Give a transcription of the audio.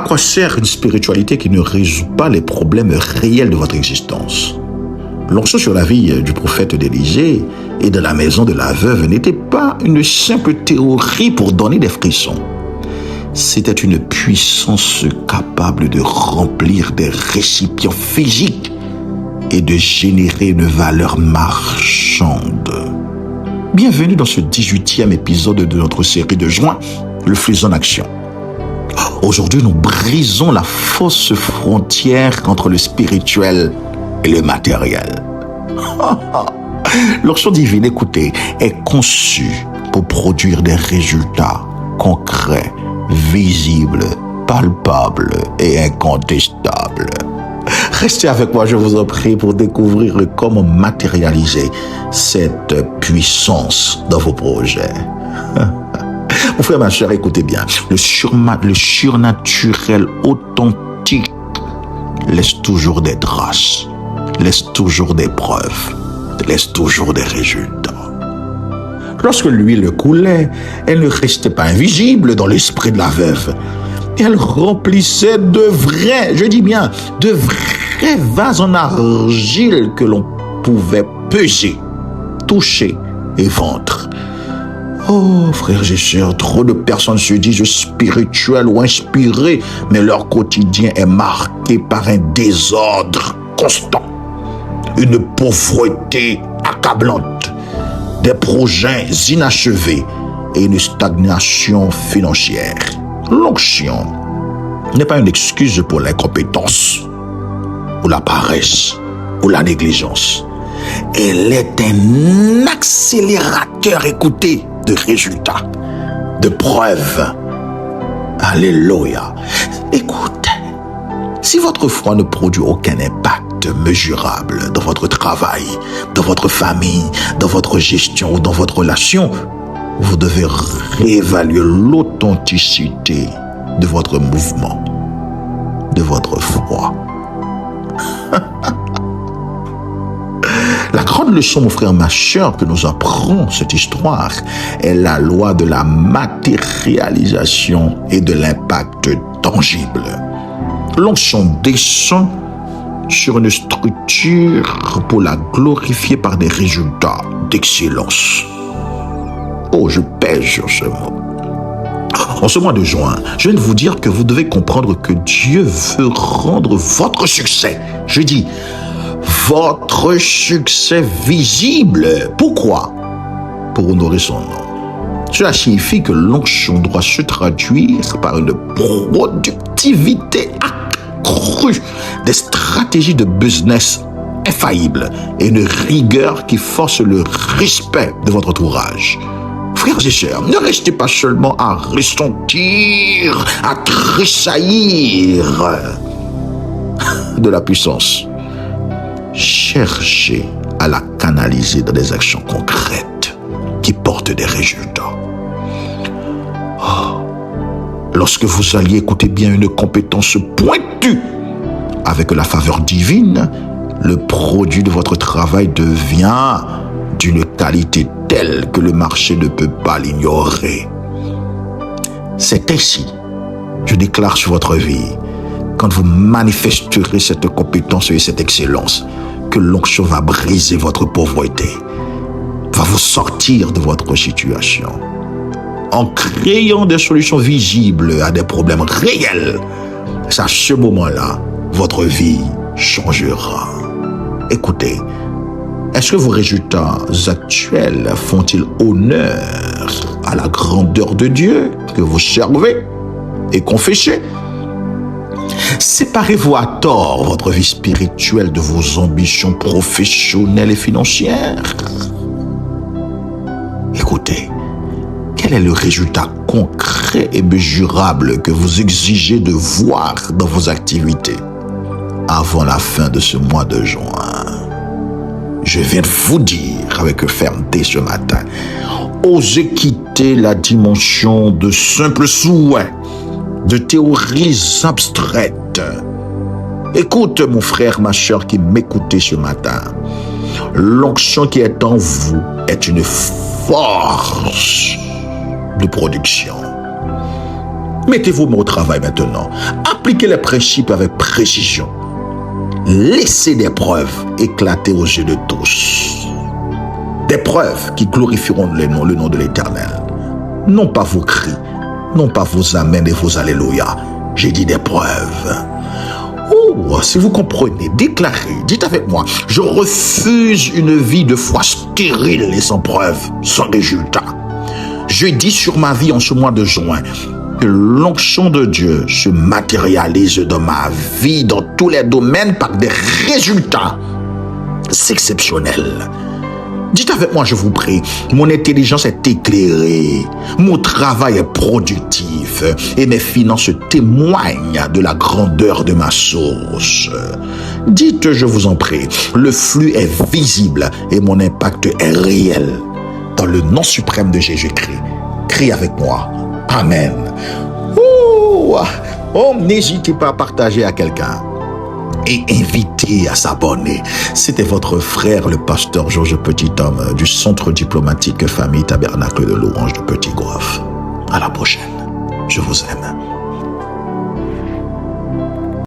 quoi sert une spiritualité qui ne résout pas les problèmes réels de votre existence? L'onction sur la vie du prophète d'Élisée et de la maison de la veuve n'était pas une simple théorie pour donner des frissons. C'était une puissance capable de remplir des récipients physiques et de générer une valeur marchande. Bienvenue dans ce 18e épisode de notre série de juin, Le Flux en action. Aujourd'hui, nous brisons la fausse frontière entre le spirituel et le matériel. L'onction divine, écoutez, est conçue pour produire des résultats concrets, visibles, palpables et incontestables. Restez avec moi, je vous en prie, pour découvrir comment matérialiser cette puissance dans vos projets. Mon frère, ma chère, écoutez bien. Le surnaturel authentique laisse toujours des traces, laisse toujours des preuves, laisse toujours des résultats. Lorsque l'huile coulait, elle ne restait pas invisible dans l'esprit de la veuve. Elle remplissait de vrais, je dis bien, de vrais vases en argile que l'on pouvait peser, toucher et vendre. Oh, frères et sœurs, trop de personnes se disent spirituelles ou inspirées, mais leur quotidien est marqué par un désordre constant, une pauvreté accablante, des projets inachevés et une stagnation financière. L'onction n'est pas une excuse pour l'incompétence, ou la paresse, ou la négligence. Elle est un accélérateur, écoutez, de résultats, de preuves. Alléluia. Écoutez, si votre foi ne produit aucun impact mesurable dans votre travail, dans votre famille, dans votre gestion ou dans votre relation, vous devez réévaluer l'authenticité de votre mouvement, de votre foi. La grande leçon, mon frère, ma chère, que nous apprend cette histoire est la loi de la matérialisation et de l'impact tangible. L'onction descend sur une structure pour la glorifier par des résultats d'excellence. Oh, je pèse sur ce mot. En ce mois de juin, je viens de vous dire que vous devez comprendre que Dieu veut rendre votre succès. Je dis, votre succès visible. Pourquoi? Pour honorer son nom. Cela signifie que l'onction doit se traduire par une productivité accrue, des stratégies de business infaillibles et une rigueur qui force le respect de votre entourage. Frères et sœurs, ne restez pas seulement à ressentir, à tressaillir de la puissance. Cherchez à la canaliser dans des actions concrètes qui portent des résultats. Oh, lorsque vous alliez, écoutez bien, une compétence pointue avec la faveur divine, le produit de votre travail devient d'une qualité telle que le marché ne peut pas l'ignorer. C'est ainsi, je déclare sur votre vie, quand vous manifesterez cette compétence et cette excellence, que l'onction va briser votre pauvreté, va vous sortir de votre situation, en créant des solutions visibles à des problèmes réels. C'est à ce moment-là, votre vie changera. Écoutez, est-ce que vos résultats actuels font-ils honneur à la grandeur de Dieu que vous servez et confessez? Séparez-vous à tort votre vie spirituelle de vos ambitions professionnelles et financières. Écoutez, quel est le résultat concret et mesurable que vous exigez de voir dans vos activités avant la fin de ce mois de juin? Je viens de vous dire avec fermeté ce matin, osez quitter la dimension de simples souhaits, de théories abstraites. Écoute, mon frère, ma chère qui m'écoutez ce matin. L'onction qui est en vous est une force de production. Mettez-vous au travail maintenant. Appliquez les principes avec précision. Laissez des preuves éclater aux yeux de tous. Des preuves qui glorifieront le nom de l'Éternel. Non pas vos cris, non pas vos amens et vos alléluia. J'ai dit des preuves. Oh, si vous comprenez, déclarez, dites avec moi, je refuse une vie de foi stérile et sans preuve, sans résultat. Je dis sur ma vie en ce mois de juin que l'onction de Dieu se matérialise dans ma vie, dans tous les domaines, par des résultats exceptionnels. Dites avec moi, je vous prie, mon intelligence est éclairée, mon travail est productif et mes finances témoignent de la grandeur de ma source. Dites, je vous en prie, le flux est visible et mon impact est réel. Dans le nom suprême de Jésus-Christ, crie avec moi. Amen. Oh, n'hésitez pas à partager à quelqu'un et inviter à s'abonner. C'était votre frère, le pasteur Georges Petit-Homme du Centre diplomatique Famille Tabernacle de Louange de Petit-Goâve. À la prochaine. Je vous aime.